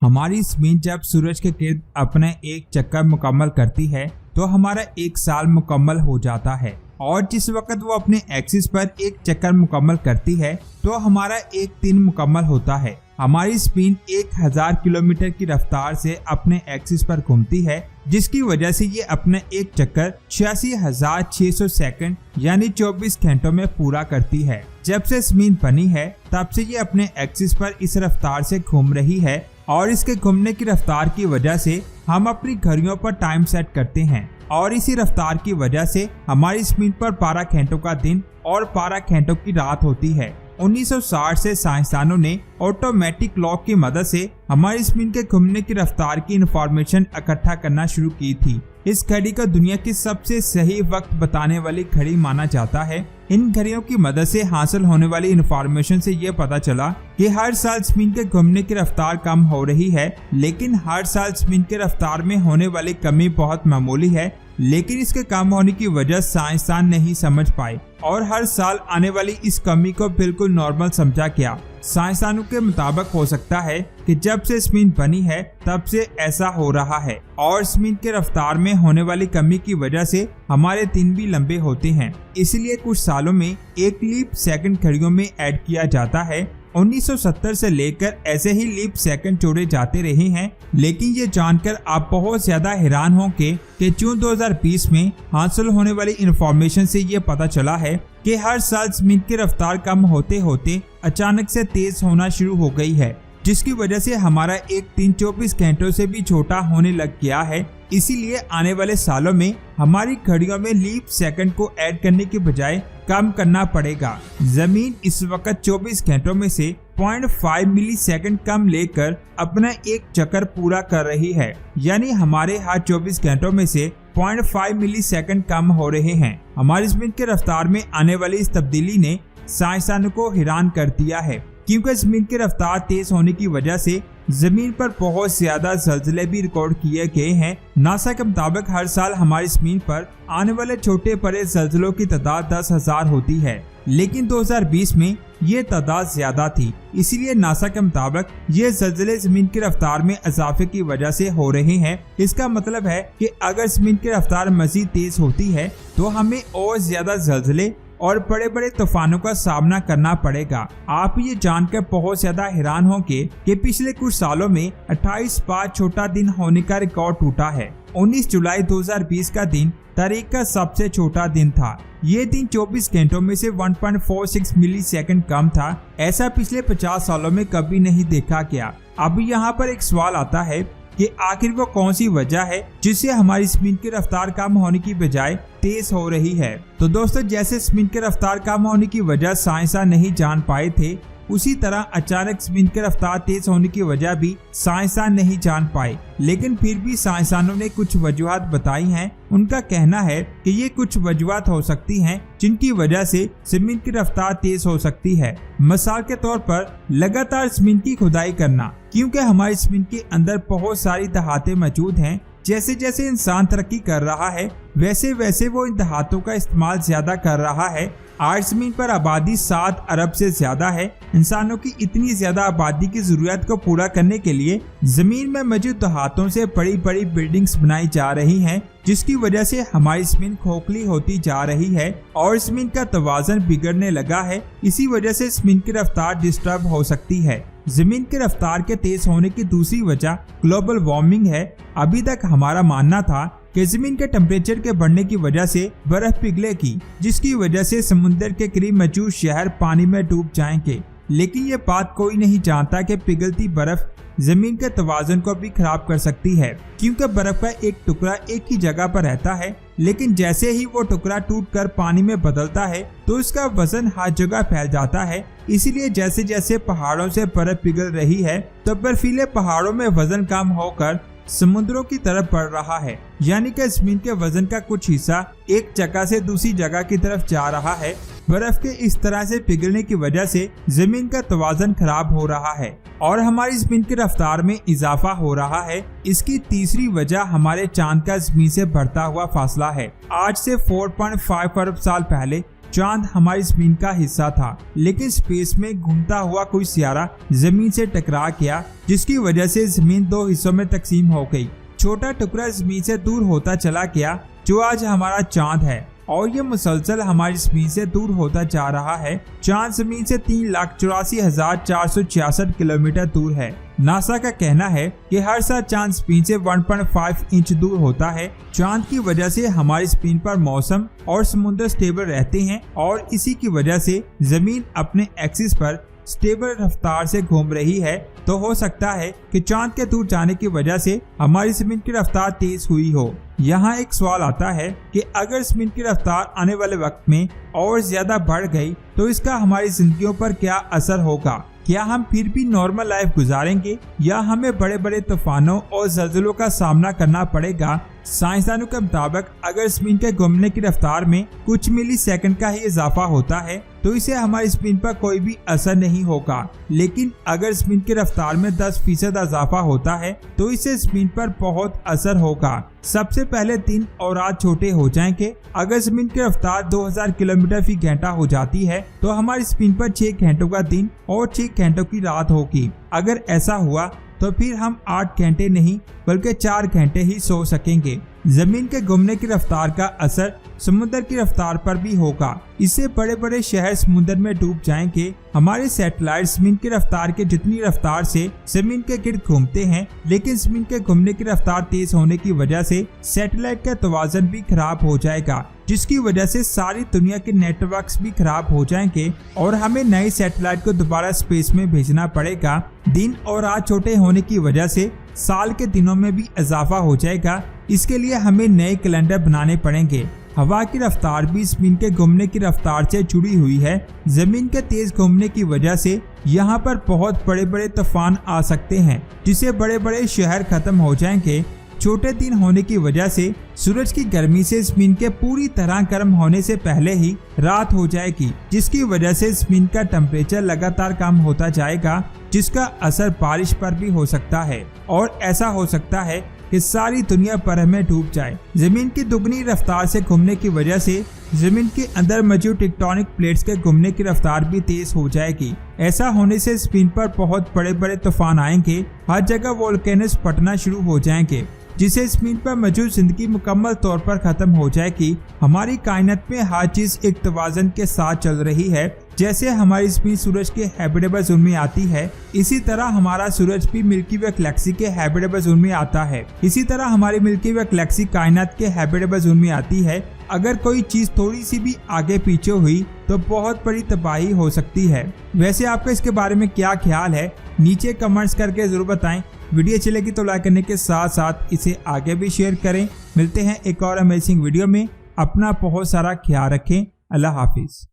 हमारी जमीन जब सूरज के गिर्द अपने एक चक्कर मुकम्मल करती है तो हमारा एक साल मुकम्मल हो जाता है, और जिस वक्त वो अपने एक्सिस पर एक चक्कर मुकम्मल करती है तो हमारा एक दिन मुकम्मल होता है। हमारी स्पिन 1000 किलोमीटर की रफ्तार से अपने एक्सिस पर घूमती है, जिसकी वजह से ये अपने एक चक्कर 86,600 सेकंड यानी 24 घंटों में पूरा करती है। जब से स्पिन बनी है तब से ये अपने एक्सिस पर इस रफ्तार से घूम रही है, और इसके घूमने की रफ्तार की वजह से हम अपनी घड़ियों पर टाइम सेट करते हैं, और इसी रफ्तार की वजह से हमारी स्पिन पर 12 घंटों का दिन और 12 घंटों की रात होती है। 1960 से साइंसदानों ने ऑटोमेटिक क्लॉक की मदद से हमारी स्पिन के घूमने की रफ्तार की इंफॉर्मेशन इकट्ठा करना शुरू की थी। इस घड़ी को दुनिया की सबसे सही वक्त बताने वाली घड़ी माना जाता है। इन घड़ियों की मदद से हासिल होने वाली इंफॉर्मेशन से ये पता चला कि हर साल स्पिन के घूमने की रफ्तार कम हो रही है, लेकिन हर साल स्पिन के रफ्तार में होने वाली कमी बहुत मामूली है, लेकिन इसके कम होने की वजह साइंसदान नहीं समझ पाए और हर साल आने वाली इस कमी को बिल्कुल नॉर्मल समझा गया। साइंसदानों के मुताबिक हो सकता है कि जब से स्पिन बनी है तब से ऐसा हो रहा है, और स्पिन के रफ्तार में होने वाली कमी की वजह से हमारे दिन भी लंबे होते हैं। इसलिए कुछ सालों में एक लीप सेकंड घड़ियों में ऐड किया जाता है। 1970 से लेकर ऐसे ही लीप सेकंड जोड़े जाते रहे हैं, लेकिन ये जानकर आप बहुत ज्यादा हैरान होंगे कि जून 2020 में हासिल होने वाली इंफॉर्मेशन से ये पता चला है कि हर साल स्पिन की रफ्तार कम होते होते अचानक से तेज होना शुरू हो गई है, जिसकी वजह से हमारा एक दिन 24 घंटों से भी छोटा होने लग गया है। इसीलिए आने वाले सालों में हमारी घड़ियों में लीप सेकंड को ऐड करने के बजाय कम करना पड़ेगा। जमीन इस वक्त 24 घंटों में से 0.5 मिली सेकंड कम लेकर अपना एक चक्कर पूरा कर रही है, यानी हमारे हर 24 घंटों में से 0.5 मिली सेकंड कम हो रहे हैं। हमारी स्पिन के रफ्तार में आने वाली इस तब्दीली ने साइंसदानों को हैरान कर दिया है, क्योंकि जमीन की रफ्तार तेज होने की वजह से जमीन पर बहुत ज्यादा ज़लज़ले भी रिकॉर्ड किए गए हैं। नासा के मुताबिक हर साल हमारी जमीन पर आने वाले छोटे बड़े ज़लज़लों की तादाद 10,000 होती है, लेकिन 2020 में ये तादाद ज्यादा थी। इसीलिए नासा के मुताबिक ये ज़लज़ले जमीन की रफ्तार में इजाफे की वजह से हो रहे हैं। इसका मतलब है कि अगर जमीन की रफ्तार मजीद तेज होती है तो हमें और ज्यादा ज़लज़ले और बड़े बड़े तूफानों का सामना करना पड़ेगा। आप ये जानकर बहुत ज्यादा हैरान होंगे कि पिछले कुछ सालों में 28 बार छोटा दिन होने का रिकॉर्ड टूटा है। 19 जुलाई 2020 का दिन तारीख का सबसे छोटा दिन था। ये दिन 24 घंटों में से 1.46 मिली सेकंड कम था। ऐसा पिछले 50 सालों में कभी नहीं देखा गया। अब यहाँ पर एक सवाल आता है कि आखिर वो कौन सी वजह है जिससे हमारी स्पिन की रफ्तार कम होने की बजाय तेज हो रही है। तो दोस्तों, जैसे स्पिन की रफ्तार कम होने की वजह साइंसदान नहीं जान पाए थे, उसी तरह अचानक स्पिन की रफ्तार तेज होने की वजह भी साइंसदान नहीं जान पाए, लेकिन फिर भी साइंसदानों ने कुछ वजूहात बताई हैं। उनका कहना है कि ये कुछ वजूहात हो सकती हैं जिनकी वजह से जमीन की रफ्तार तेज हो सकती है। मिसाल के तौर पर लगातार जमीन की खुदाई करना, क्योंकि हमारी जमीन के अंदर बहुत सारी दहातें मौजूद हैं। जैसे जैसे इंसान तरक्की कर रहा है वैसे वैसे वो इन दहातों का इस्तेमाल ज्यादा कर रहा है। आज जमीन पर आबादी 7 अरब से ज्यादा है। इंसानों की इतनी ज्यादा आबादी की जरूरत को पूरा करने के लिए जमीन में मौजूद दहातों से बड़ी बड़ी बिल्डिंग्स बनाई जा रही हैं, जिसकी वजह से हमारी जमीन खोखली होती जा रही है और जमीन का तवाज़ुन बिगड़ने लगा है। इसी वजह से जमीन की रफ्तार डिस्टर्ब हो सकती है। जमीन की रफ्तार के तेज होने की दूसरी वजह ग्लोबल वार्मिंग है। अभी तक हमारा मानना था कि जमीन के टेम्परेचर के बढ़ने की वजह से बर्फ पिघलेगी, जिसकी वजह से समुद्र के करीब मौजूद शहर पानी में डूब जाएंगे, लेकिन ये बात कोई नहीं जानता कि पिघलती बर्फ जमीन के तवाज़ुन को भी खराब कर सकती है, क्योंकि बर्फ का एक टुकड़ा एक ही जगह पर रहता है, लेकिन जैसे ही वो टुकड़ा टूटकर पानी में बदलता है तो इसका वजन हर जगह फैल जाता है। इसीलिए जैसे जैसे पहाड़ों से बर्फ पिघल रही है तो बर्फीले पहाड़ों में वजन कम होकर समुद्रों की तरफ बढ़ रहा है, यानी कि जमीन के वजन का कुछ हिस्सा एक जगह से दूसरी जगह की तरफ जा रहा है। बर्फ के इस तरह से पिघलने की वजह से जमीन का तवाज़ुन खराब हो रहा है और हमारी जमीन की रफ्तार में इजाफा हो रहा है। इसकी तीसरी वजह हमारे चांद का जमीन से बढ़ता हुआ फासला है। आज से 4.5 अरब साल पहले चांद हमारी जमीन का हिस्सा था, लेकिन स्पेस में घूमता हुआ कोई सितारा जमीन से टकरा गया, जिसकी वजह से जमीन दो हिस्सों में तकसीम हो गई। छोटा टुकड़ा जमीन से दूर होता चला गया, जो आज हमारा चांद है, और ये मुसलसल हमारी जमीन से दूर होता जा रहा है। चांद जमीन से 3,84,466 किलोमीटर दूर है। नासा का कहना है कि हर साल चांद जमीन से 1.5 इंच दूर होता है। चांद की वजह से हमारी जमीन पर मौसम और समुद्र स्टेबल रहते हैं, और इसी की वजह से जमीन अपने एक्सिस पर स्टेबल रफ्तार से घूम रही है। तो हो सकता है कि चांद के दूर जाने की वजह से हमारी जमीन की रफ्तार तेज हुई हो। यहाँ एक सवाल आता है कि अगर जमीन की रफ्तार आने वाले वक्त में और ज्यादा बढ़ गई तो इसका हमारी जिंदगियों पर क्या असर होगा? क्या हम फिर भी नॉर्मल लाइफ गुजारेंगे या हमें बड़े बड़े तूफानों और ज़लज़लों का सामना करना पड़ेगा? साइंसदानों के मुताबिक अगर जमीन के घूमने की रफ्तार में कुछ मिली सेकंड का ही इजाफा होता है तो इसे हमारी जमीन पर कोई भी असर नहीं होगा, लेकिन अगर जमीन की रफ्तार में 10% इजाफा होता है तो इससे जमीन पर बहुत असर होगा। सबसे पहले दिन और रात छोटे हो जाएंगे। अगर जमीन की रफ्तार 2000 किलोमीटर फी घंटा हो जाती है तो हमारी जमीन पर 6 घंटों का दिन और 6 घंटों की रात होगी। अगर ऐसा हुआ तो फिर हम 8 घंटे नहीं बल्कि 4 घंटे ही सो सकेंगे। जमीन के घूमने की रफ्तार का असर समुद्र की रफ्तार पर भी होगा। इससे बड़े बड़े शहर समुद्र में डूब जाएंगे। हमारे सैटेलाइट जमीन की रफ्तार के जितनी रफ्तार से जमीन के गिर्द घूमते हैं, लेकिन जमीन के घूमने की रफ्तार तेज होने की वजह से सैटेलाइट का तवाज़ुन भी खराब हो जाएगा, जिसकी वजह से सारी दुनिया के नेटवर्क्स भी खराब हो जाएंगे और हमें नए सैटेलाइट को दोबारा स्पेस में भेजना पड़ेगा। दिन और रात छोटे होने की वजह से साल के दिनों में भी इजाफा हो जाएगा। इसके लिए हमें नए कैलेंडर बनाने पड़ेंगे। हवा की रफ्तार भी जमीन के घूमने की रफ्तार से जुड़ी हुई है। जमीन के तेज घूमने की वजह से यहाँ पर बहुत बड़े बड़े तूफान आ सकते हैं, जिससे बड़े बड़े शहर खत्म हो जाएंगे। छोटे दिन होने की वजह से सूरज की गर्मी से जमीन के पूरी तरह गर्म होने से पहले ही रात हो जाएगी, जिसकी वजह से जमीन का टेम्परेचर लगातार कम होता जाएगा, जिसका असर बारिश पर भी हो सकता है और ऐसा हो सकता है कि सारी दुनिया पर में डूब जाए। जमीन की दुगनी रफ्तार से घूमने की वजह से जमीन के अंदर मौजूद टेक्टोनिक प्लेट्स के घूमने की रफ्तार भी तेज हो जाएगी। ऐसा होने से जमीन पर बहुत बड़े बड़े तूफान आएंगे। हर जगह वोल्केनोस फटना शुरू हो जाएंगे, जिससे जमीन पर मौजूद जिंदगी मुकम्मल तौर पर खत्म हो जाएगी। हमारी कायनात में हर चीज एक तवाज़ुन के साथ चल रही है। जैसे हमारी जमीन सूरज के हैबिटेबल जोन में आती है, इसी तरह हमारा सूरज भी मिल्की वे गैलेक्सी के हैबिटेबल जोन में आता है। इसी तरह हमारी मिल्की वे गैलेक्सी कायनात के हैबिटेबल जोन में आती है। अगर कोई चीज थोड़ी सी भी आगे पीछे हुई तो बहुत बड़ी तबाही हो सकती है। वैसे आपका इसके बारे में क्या ख्याल है, नीचे कमेंट्स करके जरूर बताएं। वीडियो अच्छी लगी तो लाइक करने के साथ साथ इसे आगे भी शेयर करें। मिलते हैं एक और अमेजिंग वीडियो में। अपना बहुत सारा ख्याल रखें। अल्लाह हाफिज।